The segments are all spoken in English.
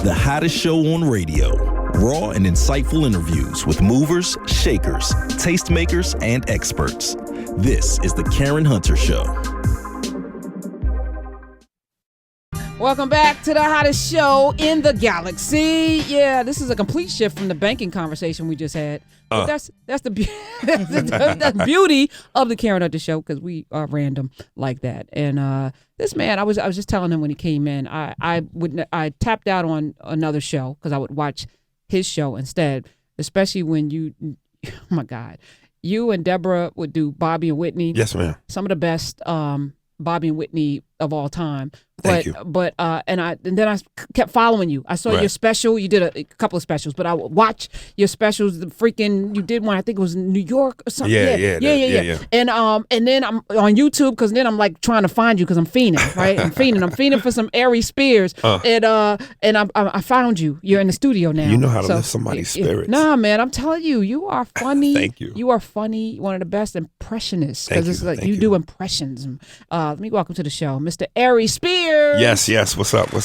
the hottest show on radio. Raw and insightful interviews with movers, shakers, tastemakers, and experts. This is the Karen Hunter Show. Welcome back to the hottest show in the galaxy. Yeah, this is a complete shift from the banking conversation we just had. But that's the beauty of the Karen Hunter Show, because we are random like that. And this man, I was just telling him when he came in, I tapped out on another show because I would watch his show instead, especially when oh my God, you and Deborah would do Bobby and Whitney. Yes, ma'am. Some of the best Bobby and Whitney of all time. Thank you. But then I kept following you. I saw your special. You did a couple of specials, but I would watch your specials. You did one. I think it was in New York or something. Yeah. And then I'm on YouTube because then I'm like trying to find you because I'm fiending, right? I'm fiending for some Aries Spears, and I found you. You're in the studio now. You know how to lift somebody's spirits. Nah, man, I'm telling you, you are funny. Thank you. You are funny. One of the best impressionists because it's like you do impressions. Let me welcome to the show, Mr. Aries Spears. Yes. What's up? So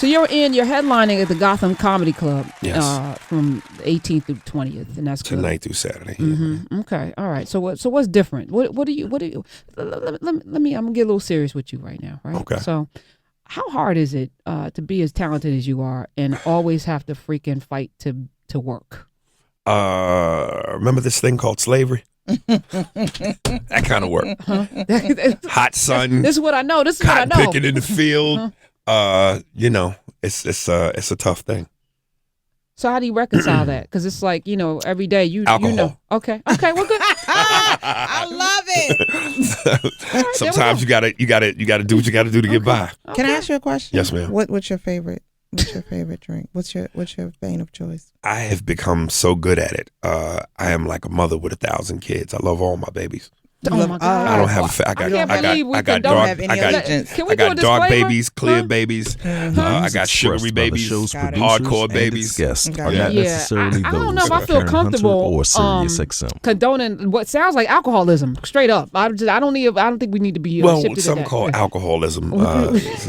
you're headlining at the Gotham Comedy Club. Yes. From the 18th through 20th, and that's tonight through Saturday. Mm-hmm. Okay. All right. So what's different? What do you? Let me. I'm gonna get a little serious with you right now. Right. Okay. So, how hard is it to be as talented as you are and always have to freaking fight to work? Remember this thing called slavery? That kind of work. Hot sun. This is what I know. Cotton picking in the field. It's a tough thing. So how do you reconcile that? Because it's like, every day alcohol. You know. Okay, well, good. I love it. Right, sometimes you gotta do what you gotta do to get by. Okay. Can I ask you a question? Yes, ma'am. What's your favorite? What's your favorite drink? What's your vein of choice? I have become so good at it. I am like a mother with 1,000 kids. I love all my babies. Oh my God! I don't have. I got dark babies, clear babies. I got sugary babies, hardcore babies. Not necessarily I don't know if I feel comfortable or Sirius XM. condoning what sounds like alcoholism. Straight up, I don't think we need to be. Some call alcoholism.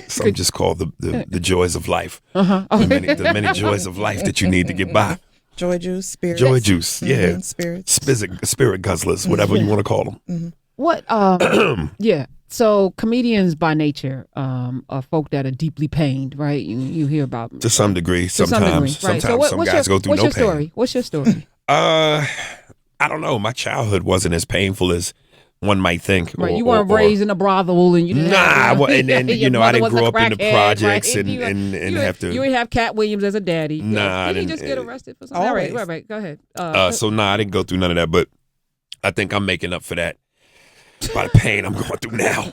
Some just call the joys of life. The many joys of life that you need to get by. Joy juice, spirit. Joy juice, yeah. Spirits. Spirit guzzlers, whatever you want to call them. Mm-hmm. What? Yeah. So comedians by nature are folk that are deeply pained, right? You hear about to some degree. Sometimes some guys go through no pain. What's your story? I don't know. My childhood wasn't as painful as one might think. Right, you weren't raised in a brothel, and you didn't. I didn't grow up in the projects, right? and have to. You didn't have Cat Williams as a daddy. Nah, didn't he just get arrested for something? All right, go ahead. I didn't go through none of that, but I think I'm making up for that by the pain I'm going through now.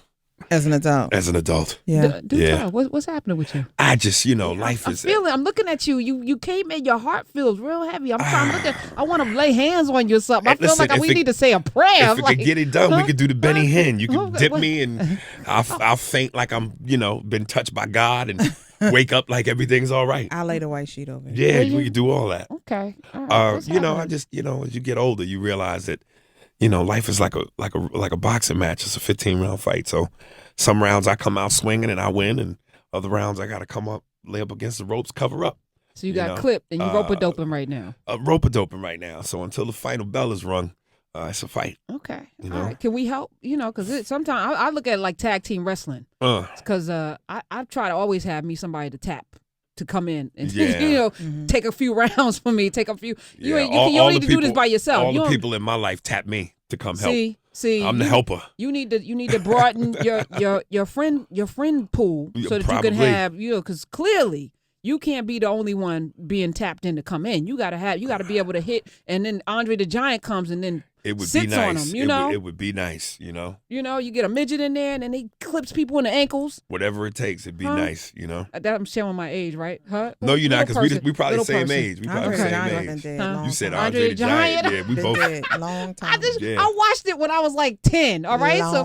As an adult. Yeah. Tell. What's happening with you? I just, life is. I'm looking at you. You came in. Your heart feels real heavy. I'm trying to look at. I want to lay hands on you or something. I feel like we need to say a prayer. If we could get it done, we could do the Benny Hinn. You could dip me, and I'll faint like I'm, been touched by God, and wake up like everything's all right. I'll lay the white sheet over you. Yeah, we could do all that. Okay. All right. I just, as you get older, you realize that, life is like a boxing match. It's a 15-round fight. So some rounds I come out swinging and I win, and other rounds I got to come up, lay up against the ropes, cover up. So you got clipped and you rope-a-doping right now. Rope-a-doping right now. So until the final bell is rung, it's a fight. Okay. All right. Can we help? Because sometimes I look at it like tag team wrestling. Because I try to always have me somebody to tap. To come in and take a few rounds for me, take a few. You don't need to do this by yourself. All the people in my life tap me to come help. See, I'm the helper. You need to broaden your friend pool so that you can have because clearly you can't be the only one being tapped in to come in. You gotta be able to hit, and then Andre the Giant comes and then. It would sits be nice. On them, It would be nice, You get a midget in there, and then he clips people in the ankles. Whatever it takes, it'd be nice, I'm showing my age, right? Huh? No, you're not, because we probably the same age. We probably the same age. You said Andre the Giant. Yeah, we both. Dead long time. I watched it when I was like 10. All right, how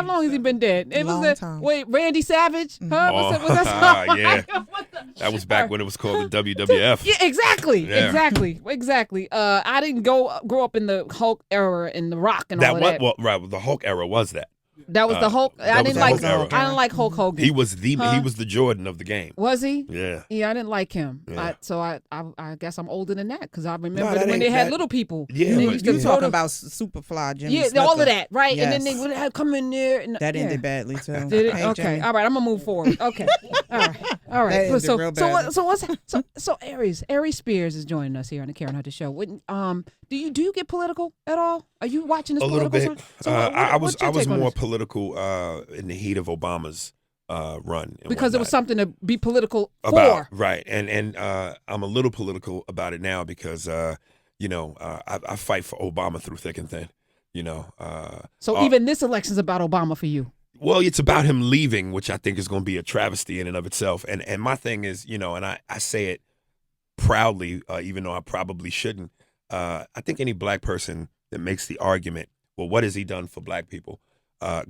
long has he been dead? It was Randy Savage. Huh? Was that song? Yeah, that was back when it was called the WWF. Yeah, exactly. I didn't grow up in the Hulk era and the Rock and all of that. Right, the Hulk era was that. That was the Hulk. I didn't like. Hulk era. I didn't like Hulk Hogan. He was the Jordan of the game. Was he? Yeah. Yeah, I didn't like him. Yeah. I guess I'm older than that because I remember that when ain't they had that- little people. Yeah, and they but used to You throw talking them- about Superfly, Jimmy Yeah, Snuka. all of that, right? Yes. And then they would have come in there. And, That yeah. ended badly too. Did it? Hey, Okay. Jimmy. All right. I'm gonna move forward. Okay. All right. All right. That ended So, real so, badly. so Aries Spears is joining us here on the Karen Hunter Show. Do you get political at all? Are you watching this A little political? bit. So what- I what's was your I was take on more this? political in the heat of Obama's run and Because it was whatnot. something to be political about for. right, and I'm a little political about it now because I fight for Obama through thick and thin. So even this election's about Obama for you. Well, it's about him leaving, which I think is going to be a travesty in and of itself. And my thing is, and I say it proudly, even though I probably shouldn't. I think any black person that makes the argument, well, what has he done for black people?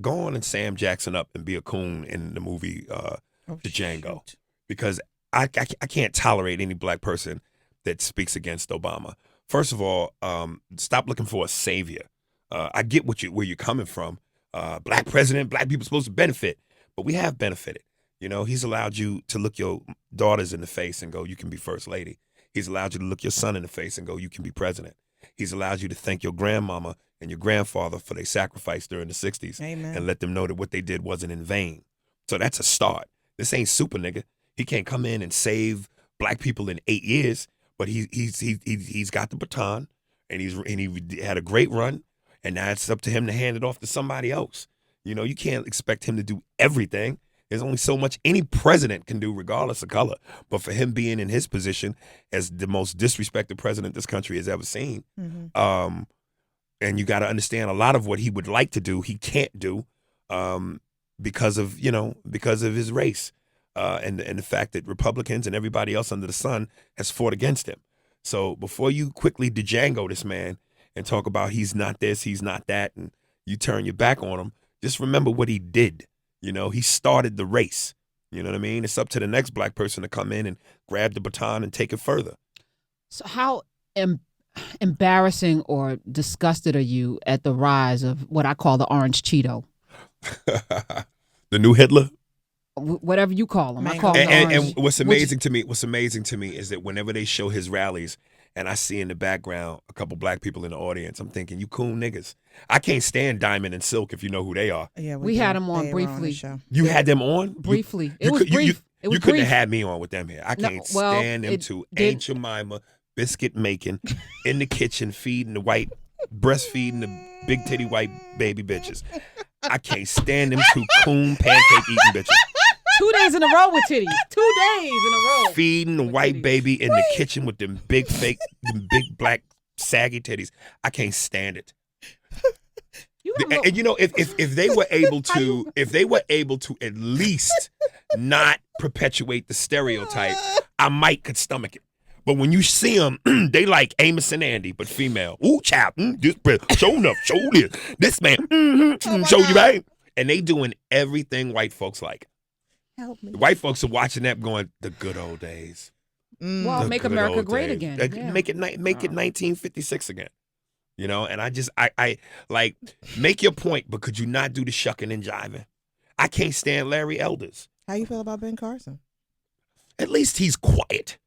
Go on and Sam Jackson up and be a coon in the movie The Django. Shoot. Because I can't tolerate any black person that speaks against Obama. First of all, stop looking for a savior. I get where you're coming from. Black president, black people supposed to benefit, but we have benefited. He's allowed you to look your daughters in the face and go, you can be first lady. He's allowed you to look your son in the face and go, you can be president. He's allowed you to thank your grandmama and your grandfather for their sacrifice during the 60s. Amen. And let them know that what they did wasn't in vain. So that's a start. This ain't super nigga. He can't come in and save black people in 8 years, but he's got the baton and he had a great run. And now it's up to him to hand it off to somebody else. You can't expect him to do everything. There's only so much any president can do regardless of color. But for him being in his position as the most disrespected president this country has ever seen, Mm-hmm. and you got to understand a lot of what he would like to do, he can't do because of his race and the fact that Republicans and everybody else under the sun has fought against him. So before you quickly Django this man and talk about he's not this, he's not that, and you turn your back on him, just remember what he did. He started the race. You know what I mean? It's up to the next black person to come in and grab the baton and take it further. So how embarrassing or disgusted are you at the rise of what I call the orange Cheeto? The new Hitler. Whatever you call them. I Mango. call them And orange. what's amazing to me is that whenever they show his rallies and I see in the background a couple black people in the audience, I'm thinking, you coon niggas. I can't stand Diamond and Silk if you know who they are. Yeah, We had them on They were briefly. the show. You had them on? Briefly. You It was could- you- brief. It was You couldn't brief. have had me on with them here. I No, can't well, stand them it two. did- Aunt Jemima, biscuit making, in the kitchen, feeding the white, breastfeeding the big titty white baby bitches. I can't stand them two coon pancake eating bitches. 2 days in a row with titties. 2 days in a row. Feeding the white baby in the kitchen with them big fake, them big black saggy titties. I can't stand it. You got a little- And if they were able to at least not perpetuate the stereotype, I might could stomach it. But when you see them, they like Amos and Andy, but female. Ooh, chap, this show enough, show this. This man, show you, right? And they doing everything white folks like. Help me. The white folks are watching that going, the good old days. Well, The make good America old great days. again. Yeah. Make it 1956 again. And I like, make your but could you not do the shucking and jiving? I can't stand Larry Elders. How you feel about Ben Carson? At least he's quiet.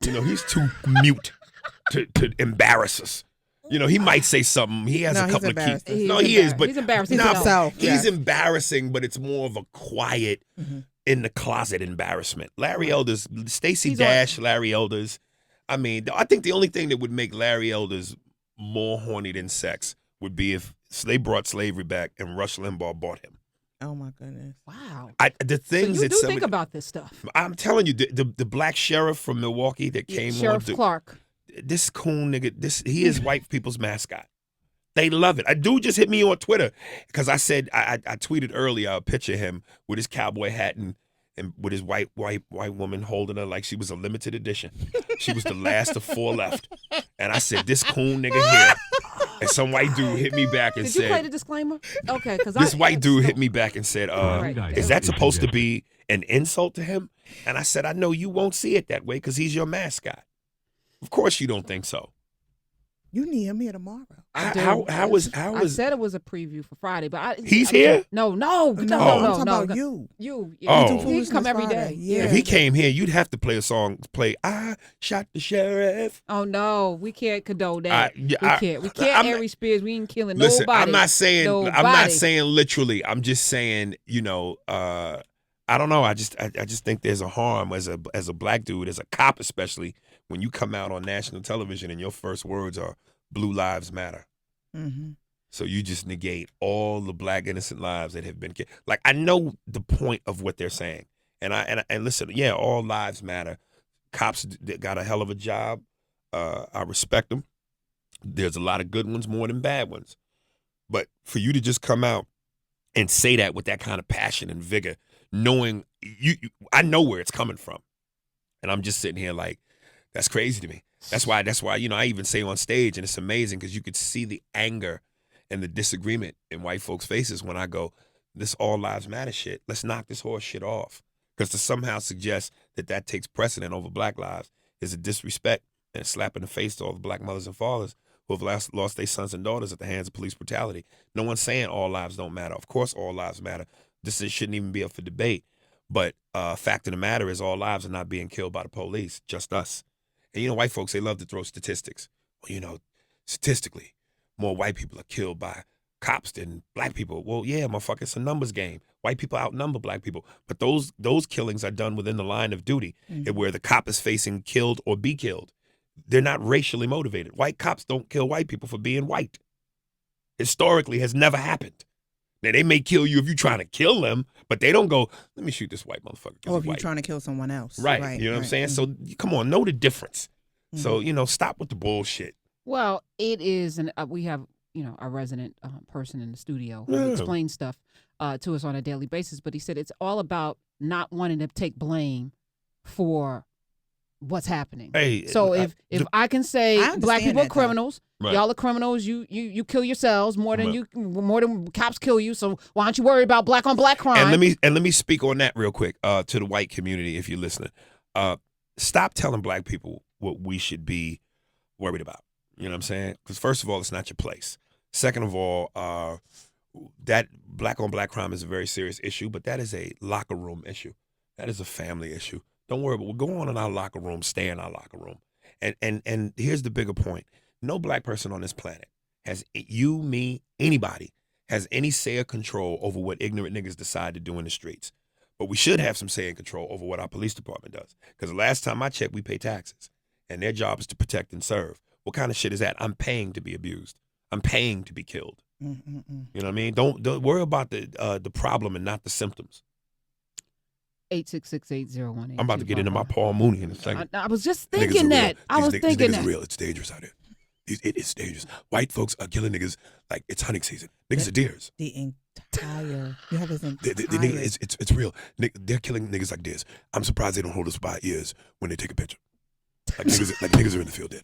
He's too mute to embarrass us. He might say something. He has No, a he's couple of embarrassed. keys. He's No, he is, embarrassed. but He's embarrassing Nah, to but himself, He's yeah. embarrassing, but it's more of a quiet in the closet embarrassment. Larry Elders, Stacey He's Dash, Larry Elders. I mean, I think the only thing that would make Larry Elders more horny than sex would be if they brought slavery back and Rush Limbaugh bought him. Oh my goodness. Wow. The So things you that do some of think the- about this stuff. I'm telling you, the black sheriff from Milwaukee that came Sheriff on, Clark. this coon nigga, he is white people's mascot. They love it. A dude just hit me on Twitter because I said I tweeted earlier a picture of him with his cowboy hat and with his white woman holding her like she was a limited edition. She was the last of 4 left. And I said, this coon nigga here. And some white dude hit me back and Did you play the said, disclaimer? Okay, because this white dude hit me back and said, Right. is that supposed to be an insult to him? And I said, I know you won't see it that way because he's your mascot. Of course you don't think so. You need him here tomorrow. How was I said it was a preview for Friday, but he's here? No. I'm talking about you. You. Oh. He can come every day. Yeah. If he came here, you'd have to play a song. Play "I Shot the Sheriff." Oh no, we can't condone that. We can't. Aries Spears. We ain't killing Listen, nobody. I'm not saying literally. I'm just saying, I don't know. I just think there's a harm as a black dude, as a cop especially, when you come out on national television and your first words are "Blue Lives Matter." Mm-hmm. So you just negate all the black innocent lives that have been killed. Like, I know the point of what they're saying, and listen, yeah, all lives matter. Cops got a hell of a job. I respect them. There's a lot of good ones more than bad ones, but for you to just come out and say that with that kind of passion and vigor, knowing I know where it's coming from, and I'm just sitting here like, that's crazy to me. That's why I even say on stage, and it's amazing because you could see the anger and the disagreement in white folks' faces when I go, this all lives matter shit. Let's knock this horse shit off. Because to somehow suggest that takes precedent over black lives is a disrespect and a slap in the face to all the black mothers and fathers who have lost their sons and daughters at the hands of police brutality. No one's saying all lives don't matter. Of course all lives matter. This shouldn't even be up for debate. But fact of the matter is all lives are not being killed by the police, just us. And white folks, they love to throw statistics. Well, statistically, more white people are killed by cops than black people. Well, yeah, motherfucker, it's a numbers game. White people outnumber black people. But those killings are done within the line of duty, where the cop is facing killed or be killed. They're not racially motivated. White cops don't kill white people for being white. Historically, has never happened. Now, they may kill you if you're trying to kill them, but they don't go, let me shoot this white motherfucker. Or if you're trying to kill someone else. Right. You know what I'm saying? So, come on, know the difference. So, stop with the bullshit. Well, it is, and we have, our resident person in the studio who explains stuff to us on a daily basis, but he said it's all about not wanting to take blame for what's happening. Hey, so if I can say black people are criminals, right. Y'all are criminals, you kill yourselves more than cops kill you, so why don't you worry about black on black crime? And let me speak on that real quick to the white community if you're listening. Stop telling black people what we should be worried about. You know what I'm saying? Because first of all, it's not your place. Second of all, that black on black crime is a very serious issue, but that is a locker room issue. That is a family issue. Don't worry about it. We'll go on in our locker room, stay in our locker room. And here's the bigger point. No black person on this planet has you, me, anybody has any say or control over what ignorant niggas decide to do in the streets. But we should have some say and control over what our police department does. Because the last time I checked, we pay taxes. And their job is to protect and serve. What kind of shit is that? I'm paying to be abused. I'm paying to be killed. You know what I mean? Don't worry about the problem and not the symptoms. 866-801-8255. I'm about to get into my Paul Mooney in a second. I was just thinking that. These niggas are real. It's dangerous out here. It is dangerous. White folks are killing niggas like it's hunting season. Niggas are deers. The entire. You have this entire. It's real. They're killing niggas like deers. I'm surprised they don't hold us by ears when they take a picture. Like niggas are in the field dead.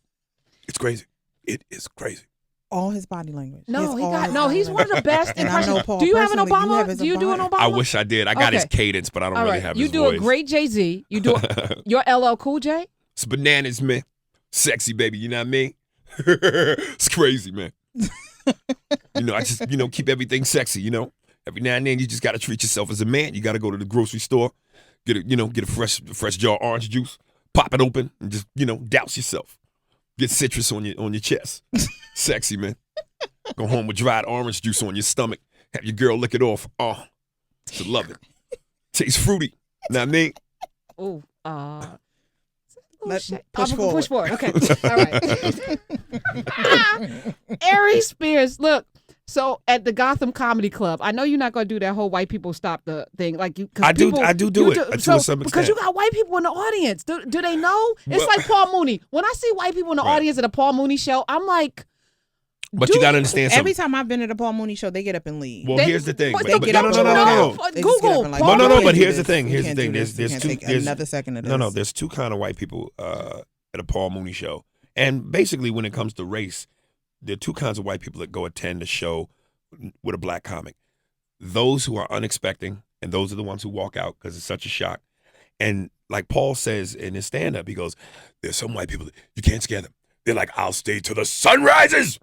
It's crazy. It is crazy. All his body language. He's one of the best impressions. Do you have an Obama? Do you do an Obama? I wish I did. I got his cadence, but I don't really have his voice. You do a great Jay-Z. You do your LL Cool J? It's bananas, man. Sexy, baby. You know what I mean? It's crazy, man. I just, keep everything sexy, Every now and then you just got to treat yourself as a man. You got to go to the grocery store, get a fresh jar of orange juice, pop it open, and just, douse yourself. Get citrus on your chest. Sexy, man. Go home with dried orange juice on your stomach. Have your girl lick it off. Oh, she'll love it. Tastes fruity. Know what I mean? Oh, push forward. Push forward. Okay. All right. Aries Spears, look. So at the Gotham Comedy Club, I know you're not going to do that whole white people stop the thing. Like you, I do it to a some extent. Because you got white people in the audience. Do they know? It's like Paul Mooney. When I see white people in the audience at a Paul Mooney show, I'm like, but you got to understand something. Every time I've been at a Paul Mooney show, they get up and leave. Well, here's the thing. No. Google. No, but here's the thing. There's two. Another second of this. No, there's two kind of white people at a Paul Mooney show. And basically when it comes to race, there are two kinds of white people that go attend a show with a black comic. Those who are unexpecting, and those are the ones who walk out because it's such a shock. And like Paul says in his stand-up, he goes, there's some white people, you can't scare them. They're like, I'll stay till the sun rises.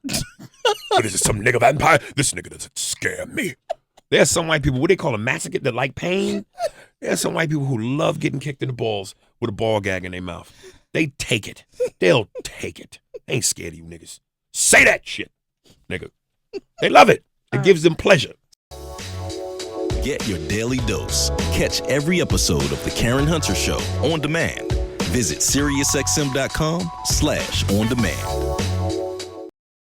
What is it, some nigga vampire? This nigga doesn't scare me. There's some white people, what they call a masochist, that like pain. There's some white people who love getting kicked in the balls with a ball gag in their mouth. They take it. They'll take it. They ain't scared of you niggas. Say that shit, nigga. They love it. It gives them pleasure. Get your daily dose. Catch every episode of The Karen Hunter Show on demand. Visit SiriusXM.com/on demand.